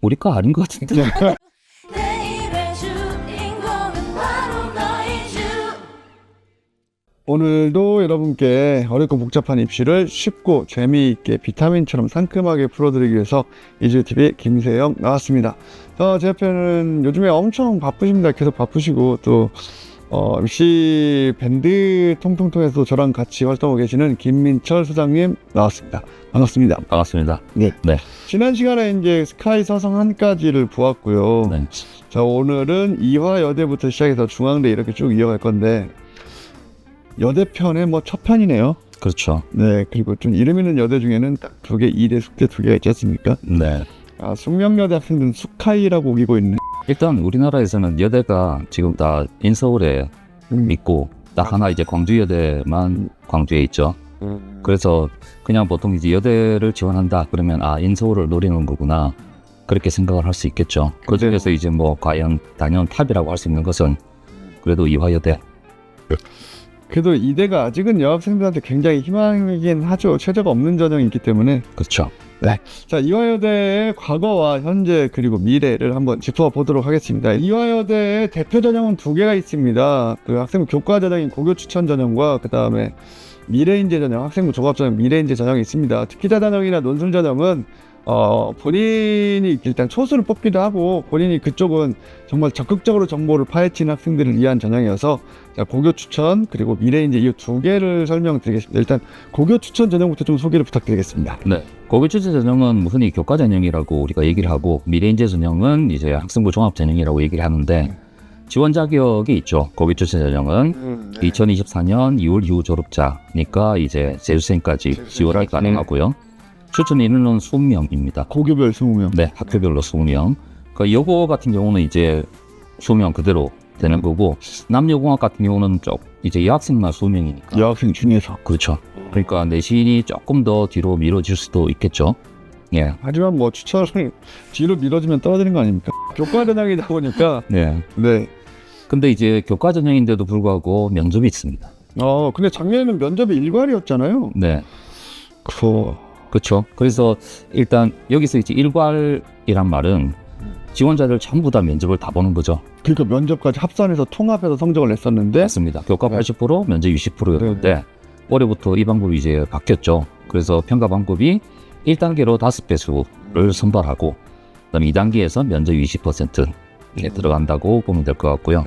우리 거 아닌 것 같은데. 내일의 주인공은 바로 너의 주. 오늘도 여러분께 어렵고 복잡한 입시를 쉽고 재미있게 비타민처럼 상큼하게 풀어드리기 위해서 이주TV 김세영 나왔습니다. 제 옆에는 요즘에 엄청 바쁘십니다. 계속 바쁘시고 또 입시 밴드 통통통에서 저랑 같이 활동하고 계시는 김민철 소장님 나왔습니다. 반갑습니다. 반갑습니다. 네. 네. 지난 시간에 이제 스카이 서성 한까지를 보았고요. 네. 자, 오늘은 이화여대부터 시작해서 중앙대 이렇게 쭉 이어갈 건데 여대편의 뭐 첫 편이네요. 그렇죠. 네, 그리고 좀 이름 있는 여대 중에는 딱 두 개, 이대 숙대 두 개가 있지 않습니까? 네. 숙명여대 학생들은 숙하이라고 우기고 있는. 일단 우리나라에서는 여대가 지금 다 인서울에 있고 딱 하나 이제 광주여대만 광주에 있죠. 그래서 그냥 보통 이제 여대를 지원한다 그러면 인서울을 노리는 거구나 그렇게 생각을 할 수 있겠죠. 그 중에서 이제 뭐 과연 단연 탑이라고 할 수 있는 것은 그래도 이화여대. 그래도 이대가 아직은 여학생들한테 굉장히 희망이긴 하죠. 최저가 없는 전형이 있기 때문에. 그렇죠. 자, 이화여대의 과거와 현재 그리고 미래를 한번 짚어보도록 하겠습니다. 이화여대의 대표 전형은 두 개가 있습니다. 그 학생부 교과 전형인 고교 추천 전형과 그 다음에 미래인재 전형, 학생부 종합 전형, 미래인재 전형이 있습니다. 특기자 전형이나 논술 전형은 본인이 일단 초수를 뽑기도 하고 본인이 그쪽은 정말 적극적으로 정보를 파헤치는 학생들을 위한 전형이어서 자, 고교 추천 그리고 미래인재 이 두 개를 설명드리겠습니다. 일단 고교 추천 전형부터 좀 소개를 부탁드리겠습니다. 네. 고교 추천 전형은 흔히 교과 전형이라고 우리가 얘기를 하고 미래인재 전형은 이제 학생부 종합 전형이라고 얘기를 하는데 지원 자격이 있죠. 고교 추천 전형은 2024년 2월 이후 졸업자니까 이제 재수생까지 지원이 가능하고요. 추천 인원은 20명입니다. 고교별 20명. 네, 학교별로 20명. 그 여고 같은 경우는 이제 20명 그대로 되는 거고 남여공학 같은 경우는 이제 여학생만 20명이니까. 여학생 중에서. 그렇죠. 그러니까 내신이 조금 더 뒤로 미뤄질 수도 있겠죠. 예. 하지만 뭐 추천을 뒤로 밀어주면 떨어지는 거 아닙니까? 교과 전형이다 보니까. 네. 네. 근데 이제 교과 전형인데도 불구하고 면접이 있습니다. 근데 작년에는 면접이 일괄이었잖아요. 네. 그렇죠. 그래서 일단 여기서 이제 일괄이란 말은 지원자들 전부 다 면접을 다 보는 거죠. 그러니까 면접까지 합산해서 통합해서 성적을 냈었는데. 맞습니다. 교과 80%, 면접 20%였는데 올해부터 이 방법이 이제 바뀌었죠. 그래서 평가 방법이 1단계로 5배수를 선발하고 그다음에 2단계에서 면접 20%에 들어간다고 보면 될 것 같고요.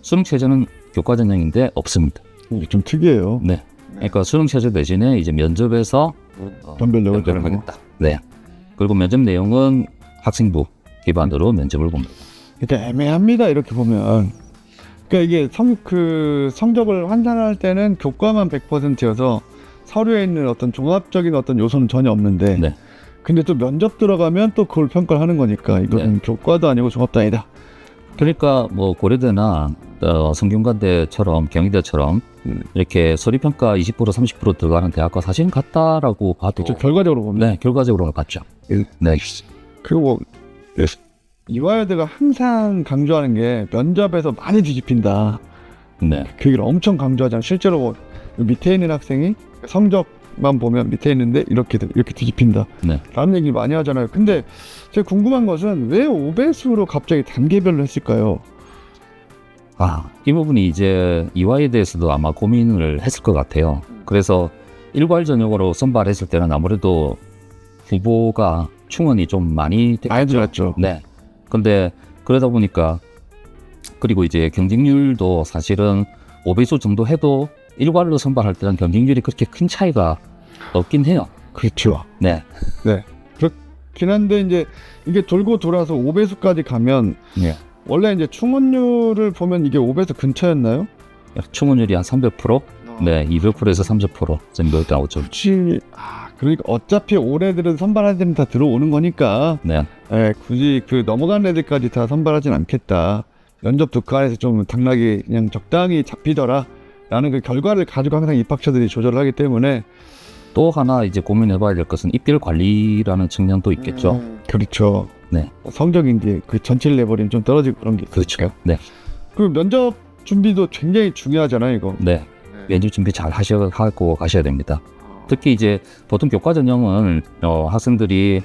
수능 체제는 교과 전형인데 없습니다. 좀 특이해요. 네. 그러니까 수능 체제 대신에 이제 면접에서 변별력을 면접을 하겠다. 네. 그리고 면접 내용은 학생부 기반으로 면접을 봅니다. 그러니까 애매합니다. 이렇게 보면. 그러니까 이게 성적을 환산할 때는 교과만 100%여서 서류에 있는 어떤 종합적인 어떤 요소는 전혀 없는데. 네. 근데 또 면접 들어가면 또 그걸 평가를 하는 거니까 이거는 교과도 아니고 종합도 아니다. 그러니까 뭐 고려대나 성균관대처럼 경희대처럼 이렇게 서류평가 20% 30% 들어가는 대학과 사실은 같다라고 봐도 결과적으로 보면. 네, 결과적으로는 같죠. 네. 그리고 이화여대가 항상 강조하는 게 면접에서 많이 뒤집힌다. 네. 그 얘기를 엄청 강조하잖아요. 실제로 뭐 밑에 있는 학생이 성적만 보면 밑에 있는데 이렇게 뒤집힌다. 네. 라는 얘기를 많이 하잖아요. 근데 제가 궁금한 것은 왜 5배수로 갑자기 단계별로 했을까요? 이 부분이 이제 이화에 대해서도 아마 고민을 했을 것 같아요. 그래서 일괄 전형으로 선발했을 때는 아무래도 후보가 충원이 좀 많이 들었죠. 네. 근데 그러다 보니까 그리고 이제 경쟁률도 사실은 5배수 정도 해도 일괄로 선발할 때는 경쟁률이 그렇게 큰 차이가 없긴 해요. 그렇죠. 네. 그렇긴 한데 이제 이게 돌고 돌아서 5배수까지 가면 네. 원래 이제 충원율을 보면 이게 5배수 근처였나요? 충원율이 한 300%? 네, 200%에서 30% 정도 나오죠. 굳이 그러니까 어차피 올해들은 선발할 때는 다 들어오는 거니까 네. 굳이 그 넘어간 애들까지 다 선발하진 않겠다. 면접 그 안에서 좀 당락이 그냥 적당히 잡히더라 라는 그 결과를 가지고 항상 입학처들이 조절을 하기 때문에. 또 하나 이제 고민해봐야 될 것은 입결 관리라는 측면도 있겠죠. 그렇죠. 네. 성적이 이제 그 전체를 내버리면 좀 떨어지고 그런 게 그렇죠. 네. 그리고 면접 준비도 굉장히 중요하잖아요, 이거. 네. 면접 준비 잘 하고 가셔야 됩니다. 특히 이제 보통 교과 전형은 학생들이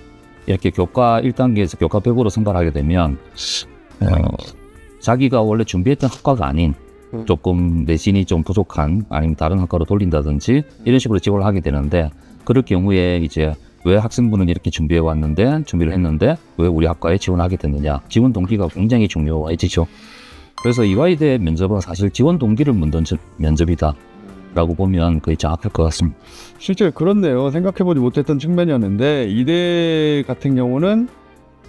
이렇게 교과 1단계에서 교과 100으로 선발하게 되면 자기가 원래 준비했던 학과가 아닌 조금 내신이 좀 부족한 아니면 다른 학과로 돌린다든지 이런 식으로 지원을 하게 되는데 그럴 경우에 이제 왜 학생분은 이렇게 준비해 왔는데 준비를 했는데 왜 우리 학과에 지원하게 됐느냐 지원 동기가 굉장히 중요해지죠. 그래서 이화여대 면접은 사실 지원 동기를 묻는 면접이다 라고 보면 거의 정확할 것 같습니다. 실제 그렇네요. 생각해보지 못했던 측면이었는데 이대 같은 경우는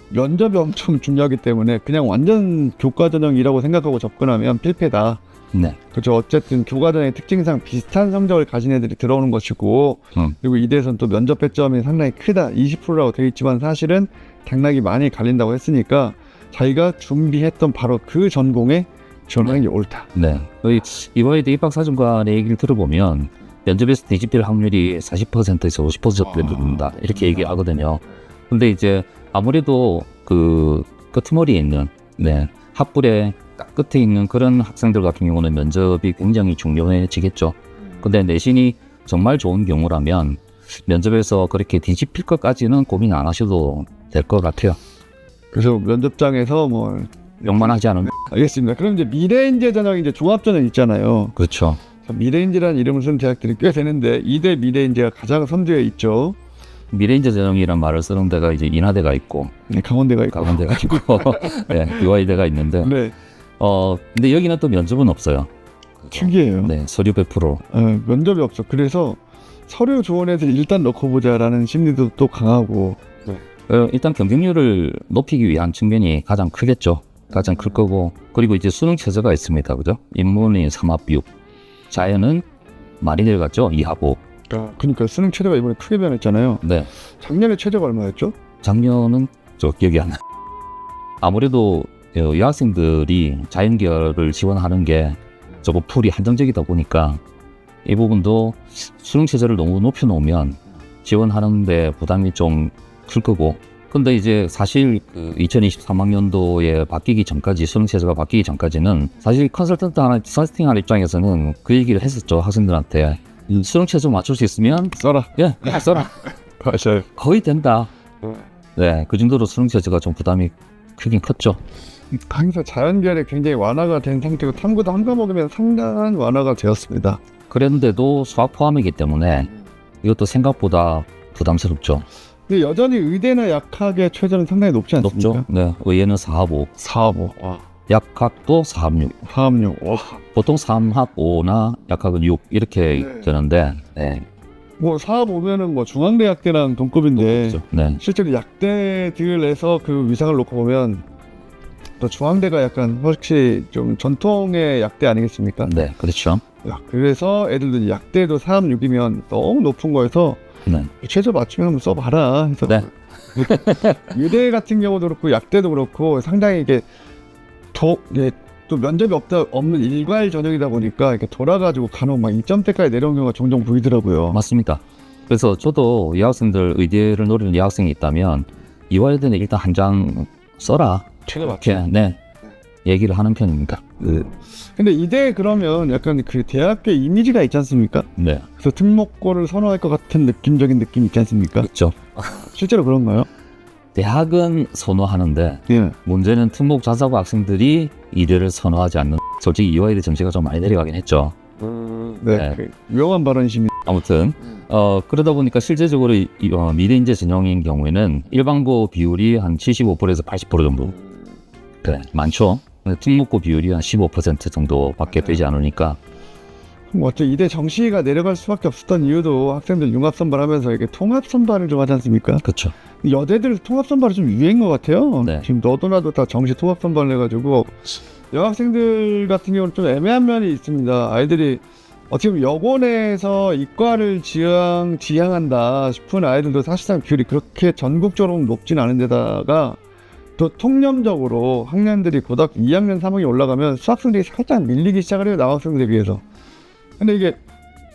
면접이 엄청 중요하기 때문에 그냥 완전 교과 전형이라고 생각하고 접근하면 필패다. 네. 그렇죠. 어쨌든 교과 전형의 특징상 비슷한 성적을 가진 애들이 들어오는 것이고 그리고 이대에서는 또 면접 배점이 상당히 크다. 20%라고 되어 있지만 사실은 당락이 많이 갈린다고 했으니까 자기가 준비했던 바로 그 전공에 지원하는 게 옳다. 네. 거의 이화여대 입학사정관의 얘기를 들어보면 면접에서 뒤집힐 확률이 40%에서 50%를 누른다 이렇게 얘기하거든요. 근데 이제 아무래도 그 끄트머리에 있는 학불의 딱 끝에 있는 그런 학생들 같은 경우는 면접이 굉장히 중요해지겠죠. 근데 내신이 정말 좋은 경우라면 면접에서 그렇게 뒤집힐 것까지는 고민 안 하셔도 될 것 같아요. 그래서 면접장에서 뭐 욕만하지 않으면. 알겠습니다. 그럼 이제 미래인재 전형 이제 종합 전형 있잖아요. 그렇죠. 미래인재라는 이름을 쓴 대학들이 꽤 되는데 이대 미래인재가 가장 선두에 있죠. 미래인재 전형이란 말을 쓰는 데가 이제 인하대가 있고 네, 강원대가 있고 강원대가 있고 네, 이화여대가 있는데 네, 근데 여기는 또 면접은 없어요. 특이해요. 네, 서류 100%. 면접이 없어. 그래서 서류 좋은 애들 일단 넣고 보자라는 심리도 또 강하고. 일단 경쟁률을 높이기 위한 측면이 가장 크겠죠. 가장 클 거고 그리고 이제 수능 최저가 있습니다. 그죠? 인문이 3합 6, 자연은 많이 내려갔죠. 2합 5. 그러니까 수능 최저가 이번에 크게 변했잖아요. 네. 작년에 최저가 얼마였죠? 작년은 저 기억이 안 나. 아무래도 여학생들이 자연계열을 지원하는 게 조금 풀이 한정적이다 보니까 이 부분도 수능 최저를 너무 높여놓으면 지원하는데 부담이 좀 클 거고. 근데 이제 사실 그 2023학년도에 바뀌기 전까지 수능 최저가 바뀌기 전까지는 사실 컨설턴트 하나 컨설팅하는 입장에서는 그 얘기를 했었죠. 학생들한테 수능 최저 맞출 수 있으면 써라. 예, 써라. 맞아요. 거의 된다. 네, 그 정도로 수능 최저가 좀 부담이 크긴 컸죠. 항상 자연계열이 굉장히 완화가 된 상태고 탐구도 한 과목이면 상당한 완화가 되었습니다. 그랬는데도 수학 포함이기 때문에 이것도 생각보다 부담스럽죠. 근데 여전히 의대나 약학의 최저는 상당히 높지 않습니까? 높죠. 네, 의예는 4합 5, 4합 5, 약학도 4합 6. 4합 6. 보통 3합 5나 약학은 6 이렇게 네. 되는데, 네, 뭐 4합 5면은 뭐 중앙대 약대랑 동급인데 그렇죠. 네, 실제로 약대들에서 그 위상을 놓고 보면 또 중앙대가 약간 확실히 좀 전통의 약대 아니겠습니까? 네, 그렇죠. 그래서 애들도 약대도 4합 6이면 너무 높은 거여서 네, 최저 맞추면 한번 써봐라 해서 네. 의대 같은 경우도 그렇고 약대도 그렇고 상당히 이게 또 면접이 없는 일괄 전형이다 보니까 이렇게 돌아가지고 간혹 막 2점대까지 내려온 경우가 종종 보이더라고요. 맞습니다. 그래서 저도 여학생들 의대를 노리는 여학생이 있다면 이화여대는 일단 한 장 써라. 최저 이렇게 네, 얘기를 하는 편입니다. 근데 이대 그러면 약간 그 대학교 이미지가 있지 않습니까? 네, 그래서 특목고를 선호할 것 같은 느낌적인 느낌 있지 않습니까? 그렇죠. 실제로 그런가요? 대학은 선호하는데 예. 문제는 특목 자사고 학생들이 이대를 선호하지 않는. 솔직히 이화여대 점수가 좀 많이 내려가긴 했죠. 네. 네. 그 위험한 발언이십니다. 아무튼 그러다 보니까 실제적으로 미래인재 전형인 경우에는 일반고 비율이 한 75%에서 80% 정도. 그래, 많죠. 근데 특목고 비율이 한 15% 정도밖에 되지 않으니까. 어째 이대 정시가 내려갈 수밖에 없었던 이유도 학생들 융합 선발하면서 이게 통합 선발을 좀 하지 않습니까? 그렇죠. 여대들 통합 선발이 좀 유행인 것 같아요. 네. 지금 너도 나도 다 정시 통합 선발을 해가지고 여학생들 같은 경우는 좀 애매한 면이 있습니다. 아이들이 어떻게 보면 여고내에서 이과를 지향한다 싶은 아이들도 사실상 비율이 그렇게 전국적으로 높진 않은 데다가 또 통념적으로 학년들이 고등학교 2학년 3학년이 올라가면 수학성적이 살짝 밀리기 시작을 해요. 남학생들에 비해서. 근데 이게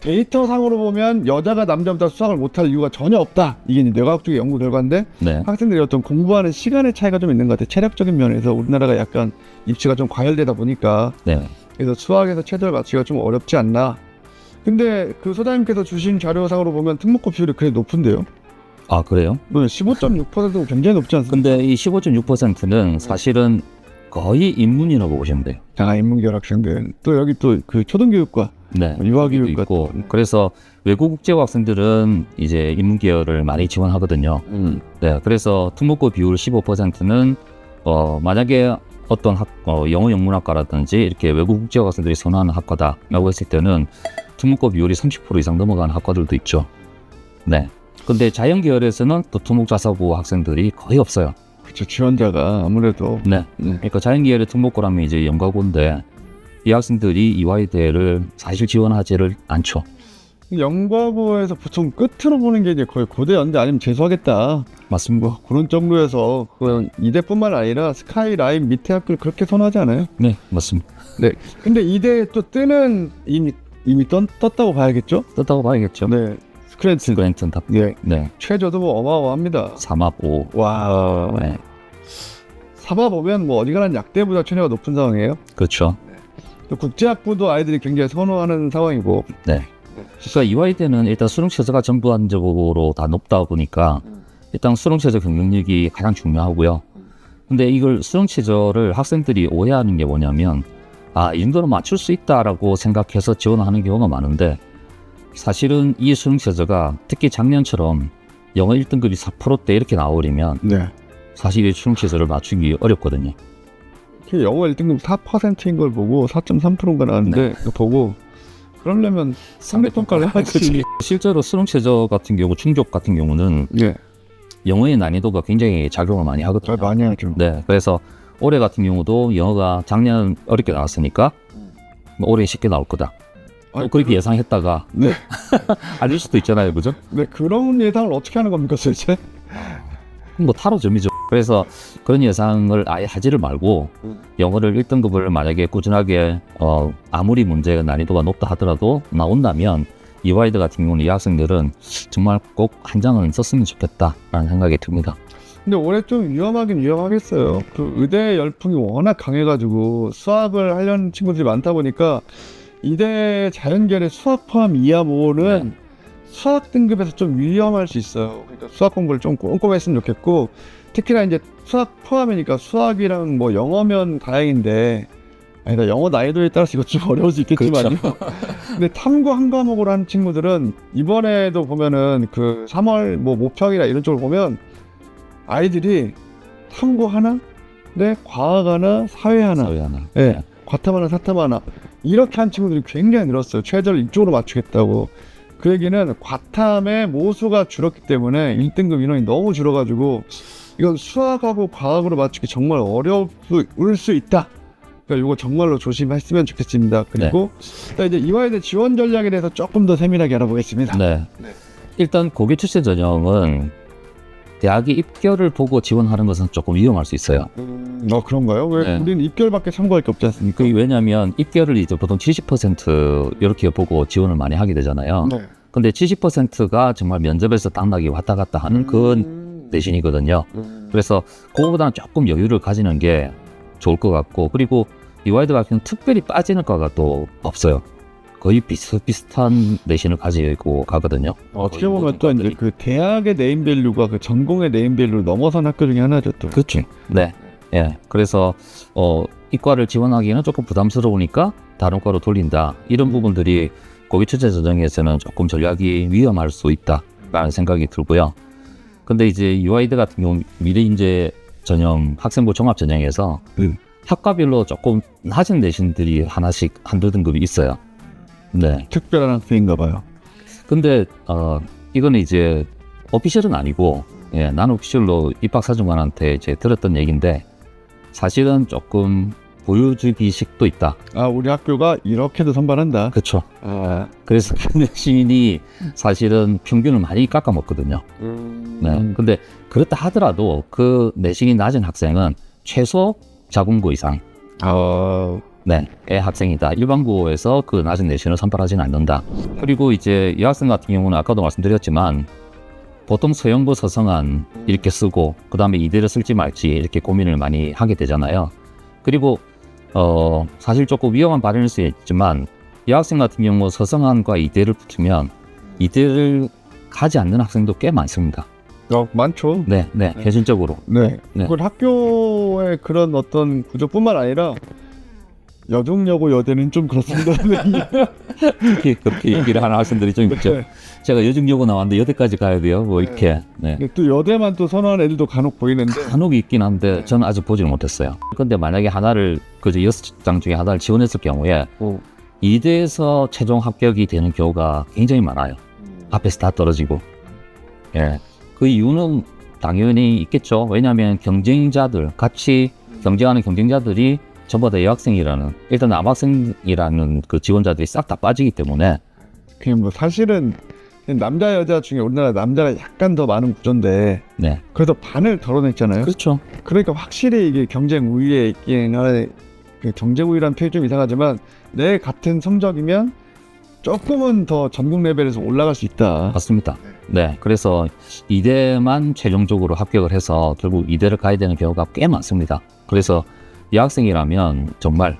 데이터상으로 보면 여자가 남자보다 수학을 못할 이유가 전혀 없다. 이게 이제 뇌과학 쪽의 연구 결과인데 네. 학생들이 어떤 공부하는 시간의 차이가 좀 있는 것 같아요. 체력적인 면에서 우리나라가 약간 입시가 좀 과열되다 보니까 네. 그래서 수학에서 최저를 맞추기가 좀 어렵지 않나. 근데 그 소장님께서 주신 자료상으로 보면 특목고 비율이 그래 높은데요. 아, 그래요? 15.6%가 굉장히 높지 않습니까? 근데 이 15.6%는 사실은 거의 인문이라고 보시면 돼요. 인문계열 학생들 또 여기 또 그 초등교육과 네. 유아교육과 있고 그래서 외국 국제고 학생들은 이제 인문계열을 많이 지원하거든요. 네. 그래서 특목고 비율 15%는 만약에 어떤 영어 영문학과라든지 이렇게 외국 국제고 학생들이 선호하는 학과다라고 했을 때는 특목고 비율이 30% 이상 넘어가는 학과들도 있죠. 네. 근데 자연계열에서는 또 특목자사고 학생들이 거의 없어요. 그렇죠. 지원자가 아무래도 네. 그러니까 자연계열의 특목고라면 이제 연가고인데 이 학생들이 이화여대를 사실 지원하지를 않죠. 연과고에서 보통 끝으로 보는 게 이제 거의 고대 연대 아니면 재수하겠다. 맞습니다. 뭐 그런 정도에서 그건 이대뿐만 아니라 스카이라인 밑에 학교를 그렇게 선호하지 않아요? 네, 맞습니다. 네. 근데 이대 또 뜨는 이미 떴다고 봐야겠죠? 떴다고 봐야겠죠. 네. 스크랜튼. 그랜튼 답. 네. 네. 최저도 뭐 어마어마합니다. 3합 5. 와. 네. 3화 보면 뭐 어디 가나 약대보다 최저가 높은 상황이에요. 그렇죠. 또 국제학부도 아이들이 굉장히 선호하는 상황이고. 네. 그러니까 이화여대는 일단 수능 최저가 전반적으로 다 높다 보니까 일단 수능 최저 경쟁력이 가장 중요하고요. 근데 이걸 수능 최저를 학생들이 오해하는 게 뭐냐면 이 정도는 맞출 수 있다라고 생각해서 지원하는 경우가 많은데 사실은 이 수능 최저가 특히 작년처럼 영어 1등급이 4%대 이렇게 나오려면 네. 사실 이 수능 최저를 맞추기 어렵거든요. 영어 1등급 4%인 걸 보고 4.3%인가 나왔는데 그거 보고 그러려면 상대평가를 해야지. 실제로 수능 최저 같은 경우, 충족 같은 경우는 예. 영어의 난이도가 굉장히 작용을 많이 하거든요. 많이 하죠. 네, 그래서 올해 같은 경우도 영어가 작년 어렵게 나왔으니까 뭐 올해 쉽게 나올 거다. 그렇게 예상했다가 네. 아닐 수도 있잖아요, 그죠? 네, 그런 예상을 어떻게 하는 겁니까, 도대체? 뭐 타로점이죠. 그래서 그런 예상을 아예 하지를 말고 영어를 1등급을 만약에 꾸준하게 아무리 문제가 난이도가 높다 하더라도 나온다면 이화여대 같은 경우는 이 학생들은 정말 꼭 한 장은 썼으면 좋겠다라는 생각이 듭니다. 근데 올해 좀 위험하긴 위험하겠어요. 그 의대 열풍이 워낙 강해가지고 수학을 하려는 친구들이 많다 보니까 이대 자연계열의 수학 포함 이하 모는 수학 등급에서 좀 위험할 수 있어요. 그러니까 수학 공부를 좀 꼼꼼했으면 좋겠고 특히나 이제 수학 포함이니까 수학이랑 뭐 영어면 다행인데 아니다 영어 난이도에 따라서 이거 좀 어려울 수 있겠지만요. 근데 탐구 한 과목으로 한 친구들은 이번에도 보면은 그 3월 뭐 모평이나 이런 쪽을 보면 아이들이 탐구 하나, 네 과학 하나, 사회 하나, 네. 과탐 하나, 사탐 하나 이렇게 한 친구들이 굉장히 늘었어요. 최저를 이쪽으로 맞추겠다고. 그 얘기는 과탐의 모수가 줄었기 때문에 1등급 인원이 너무 줄어가지고 이건 수학하고 과학으로 맞추기 정말 어려울 수 있다. 그러니까 이거 정말로 조심했으면 좋겠습니다. 그리고 이제 이화여대 지원 전략에 대해서 조금 더 세밀하게 알아보겠습니다. 네. 일단 고교 출신 전형은 대학이 입결을 보고 지원하는 것은 조금 위험할 수 있어요. 그런가요? 왜 네. 우리는 입결밖에 참고할 게 없지 않습니까? 그게 왜냐하면 입결을 이제 보통 70% 이렇게 보고 지원을 많이 하게 되잖아요. 네. 근데 70%가 정말 면접에서 당락이 왔다 갔다 하는 그 내신이거든요. 그래서 그거보다는 조금 여유를 가지는 게 좋을 것 같고 그리고 이화여대 같은 경우는 특별히 빠지는 과가 또 없어요. 거의 비슷비슷한 내신을 가지고 가거든요. 어떻게 보면 또 이제 그 대학의 네임밸류가 그 전공의 네임밸류를 넘어선 학교 중에 하나죠 또. 그렇죠. 네. 예. 그래서 이과를 지원하기에는 조금 부담스러우니까 다른 과로 돌린다. 이런 부분들이 고교 출신 전형에서는 조금 전략이 위험할 수 있다라는 생각이 들고요. 근데 이제 이화여대 같은 경우 미래인재 전형 학생부 종합 전형에서 학과별로 조금 낮은 내신들이 하나씩 한두 등급이 있어요. 네. 특별한 학생인가 봐요. 근데 이거는 이제 오피셜은 아니고 난 오피셜로 입학사정관한테 이제 들었던 얘기인데 사실은 조금 보여주기식도 있다. 우리 학교가 이렇게도 선발한다. 그렇죠. 그래서 그 내신이 사실은 평균을 많이 깎아먹거든요. 네. 근데 그렇다 하더라도 그 내신이 낮은 학생은 최소 자군고 이상 의 학생이다. 일반고에서 그 낮은 내신을 선발하지는 않는다. 그리고 이제 이 학생 같은 경우는 아까도 말씀드렸지만 보통 서영고 서성한 이렇게 쓰고 그 다음에 이대를 쓸지 말지 이렇게 고민을 많이 하게 되잖아요. 그리고 사실 조금 위험한 발언일 수 있지만 이 학생 같은 경우 서성한과 이대를 붙으면 이대를 가지 않는 학생도 꽤 많습니다. 많죠. 네, 네, 현실적으로. 네. 네. 그걸 학교의 그런 어떤 구조뿐만 아니라 여중여고 여대는 좀 그렇습니다. 특히 그렇게 얘기를 하는 학생들이 좀 있죠. 네. 제가 여중여고 나왔는데 여대까지 가야 돼요. 뭐 이렇게. 네. 근데 또 여대만 또 선호하는 애들도 간혹 보이는데 간혹 있긴 한데 저는 아직 보지를 못했어요. 근데 만약에 하나를 그저 6장 중에 하나를 지원했을 경우에 이대에서 최종 합격이 되는 경우가 굉장히 많아요. 앞에서 다 떨어지고. 예. 그 이유는 당연히 있겠죠. 왜냐하면 경쟁자들, 같이 경쟁하는 경쟁자들이 전부 다 여학생이라는, 일단 남학생이라는 그 지원자들이 싹 다 빠지기 때문에. 그냥 뭐 사실은 남자 여자 중에 우리나라 남자가 약간 더 많은 구조인데 네. 그래도 반을 덜어냈잖아요. 그렇죠. 그러니까 확실히 이게 경쟁 우위에 있긴 하는, 그 경쟁 우위라는 표현이 좀 이상하지만 내 같은 성적이면 조금은 더 전국 레벨에서 올라갈 수 있다. 맞습니다. 네. 그래서 이대만 최종적으로 합격을 해서 결국 이대를 가야 되는 경우가 꽤 많습니다. 그래서 여학생이라면 정말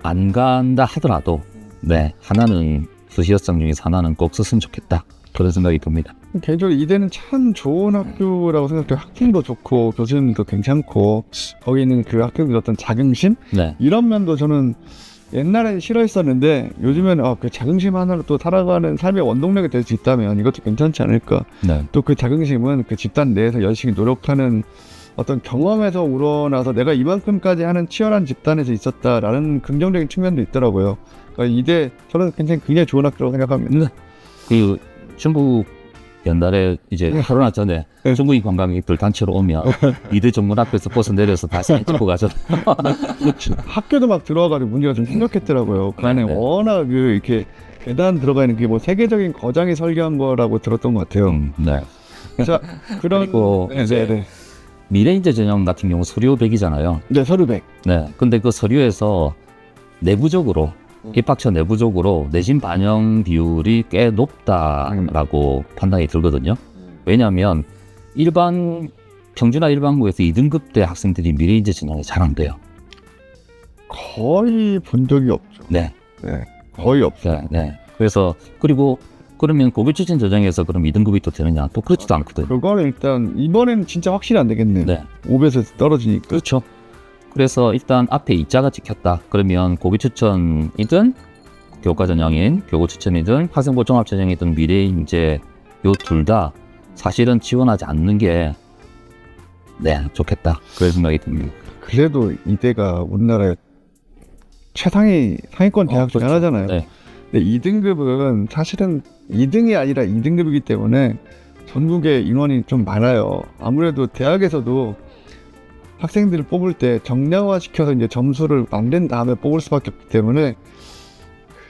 안 간다 하더라도 네, 하나는 수시여상 중에서 하나는 꼭 썼으면 좋겠다. 그런 생각이 듭니다. 개인적으로 이대는 참 좋은 학교라고 생각해요. 학생도 좋고 교수님도 괜찮고 거기 있는 그 학생들 어떤 자긍심 네. 이런 면도 저는 옛날에 싫어했었는데 요즘에는 그 자긍심 하나로 또 살아가는 삶의 원동력이 될 수 있다면 이것도 괜찮지 않을까. 네. 또 그 자긍심은 그 집단 내에서 열심히 노력하는 어떤 경험에서 우러나서 내가 이만큼까지 하는 치열한 집단에서 있었다라는 긍정적인 측면도 있더라고요. 그러니까 이대 저는 굉장히 좋은 학교라고 생각합니다. 그 중국 옛날에 이제 코로나 전에 네. 중국인 관광객들 단체로 오면 이대 전문학교에서 버스 내려서 다 사진 찍고 가죠. 학교도 막 들어와가지고 문제가 좀 심각했더라고요. 그 안에 네. 워낙 그 이렇게 계단 들어가 있는 게 뭐 세계적인 거장이 설계한 거라고 들었던 것 같아요. 네. 자, 그런 그리고 네. 미래인재 전형 같은 경우 서류 100이잖아요. 네, 서류백. 네. 근데 그 서류에서 내부적으로 입학처 내부적으로 내신 반영 비율이 꽤 높다라고 판단이 들거든요. 왜냐하면 평준화 일반고에서 2등급대 학생들이 미래인재 전형이 잘 안 돼요. 거의 본 적이 없죠. 네. 네, 거의 없어요. 네. 그래서 그러면 고교 추천 전형에서 그럼 2등급이 또 되느냐? 또 그렇지도 않거든요. 그거는 일단 이번에는 진짜 확실히 안 되겠네요. 네. 5배에서 떨어지니까. 그렇죠. 그래서 일단 앞에 이자가 찍혔다. 그러면 고교 추천이든 교과 전형인 교고 추천이든 학생부 종합 전형이든 미래인재 요 둘 다 사실은 지원하지 않는 게 좋겠다. 그런 생각이 듭니다. 그래도 이대가 우리나라의 상위권 대학 중에 그렇죠. 하나잖아요. 네. 근데 2등급은 사실은 2등이 아니라 2등급이기 때문에 전국에 인원이 좀 많아요. 아무래도 대학에서도 학생들을 뽑을 때 정량화 시켜서 이제 점수를 만든 다음에 뽑을 수밖에 없기 때문에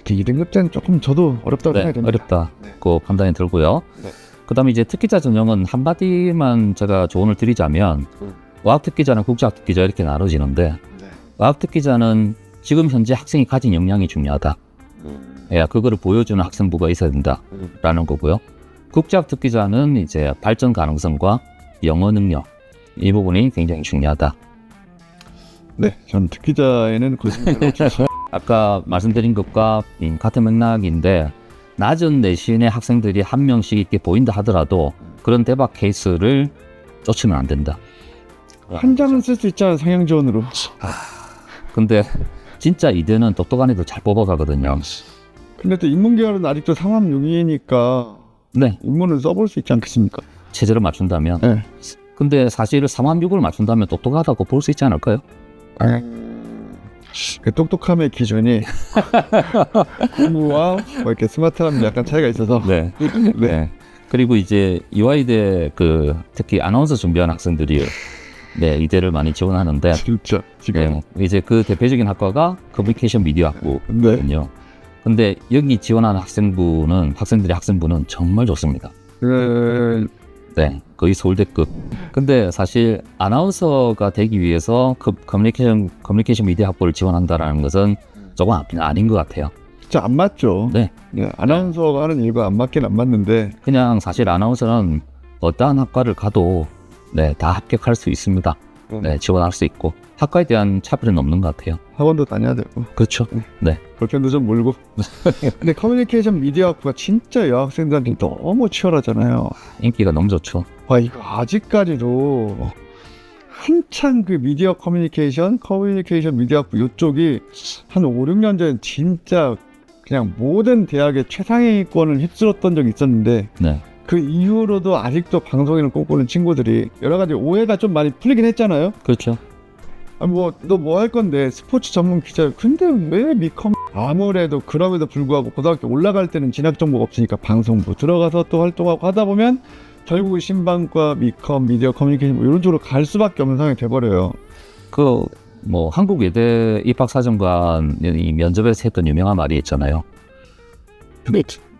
2등급제는 조금 저도 어렵다고 생각이 됩니다. 어렵다고 판단이 들고요. 네. 그다음에 이제 특기자 전형은 한마디만 제가 조언을 드리자면 와학 특기자는 국제학 특기자 이렇게 나눠지는데 와학 특기자는 지금 현재 학생이 가진 역량이 중요하다. 예, 그거를 보여주는 학생부가 있어야 된다라는 거고요. 국제학 특기자는 이제 발전 가능성과 영어 능력 이 부분이 굉장히 중요하다. 네, 전 특기자에는 아까 말씀드린 것과 같은 맥락인데 낮은 내신의 학생들이 한 명씩 있게 보인다 하더라도 그런 대박 케이스를 쫓으면 안 된다. 한 장은 쓸 수 있잖아요, 상향 지원으로. 근데 진짜 이대는 똑똑한 애들 잘 뽑아가거든요. 근데 또 인문계열은 아직도 상암 6위니까 네, 인문을 써볼 수 있지 않겠습니까? 체제를 맞춘다면. 네. 근데 사실 3학육을 맞춘다면 똑똑하다고 볼 수 있지 않을까요? 그 똑똑함의 기준이 공부와 뭐 이렇게 스마트함이 약간 차이가 있어서 네. 네. 네. 그리고 이제 이화이대 특히 아나운서 준비하는 학생들이 이대를 많이 지원하는데 진짜 지금 이제 그 대표적인 학과가 커뮤니케이션 미디어 학부거든요. 근데 여기 지원하는 학생들의 학생부는 정말 좋습니다. 네, 거의 서울대급. 근데 사실 아나운서가 되기 위해서 커뮤니케이션 미디어 학부를 지원한다라는 것은 조금 아닌 것 같아요. 진짜 안 맞죠. 네. 아나운서가 하는 일과 안 맞긴 안 맞는데 그냥 사실 아나운서는 어떠한 학과를 가도 다 합격할 수 있습니다. 네, 지원할 수 있고 학과에 대한 차별은 없는 것 같아요. 학원도 다녀야 되고 그렇죠. 네. 볼펜도 좀 물고. 근데 커뮤니케이션 미디어 학부가 진짜 여학생들한테 너무 치열하잖아요. 인기가 너무 좋죠. 와, 이거 아직까지도 한창 그 미디어 커뮤니케이션 미디어 학부 이쪽이 한 5, 6년 전 진짜 그냥 모든 대학의 최상위권을 휩쓸었던 적이 있었는데 네. 그 이후로도 아직도 방송인을 꿈꾸는 친구들이 여러 가지 오해가 좀 많이 풀리긴 했잖아요. 그렇죠. 너 뭐 할 건데 스포츠 전문 기자. 근데 왜 미컴? 아무래도 그럼에도 불구하고 고등학교 올라갈 때는 진학 정보가 없으니까 방송부 들어가서 또 활동하고 하다 보면 결국 신방과 미컴, 미디어 커뮤니케이션 뭐 이런 쪽으로 갈 수밖에 없는 상황이 돼버려요. 그 뭐 한국 예대 입학사정관이 면접에서 했던 유명한 말이 있잖아요.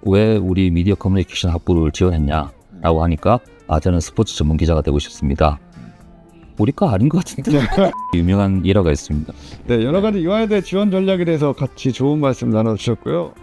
왜 우리 미디어 커뮤니케이션 학부를 지원했냐라고 하니까 저는 스포츠 전문 기자가 되고 싶습니다. 우리 거 아닌 것 같은데. 유명한 일화가 있습니다. 네, 여러 가지 이화여대 지원 전략에 대해서 같이 좋은 말씀 나눠주셨고요.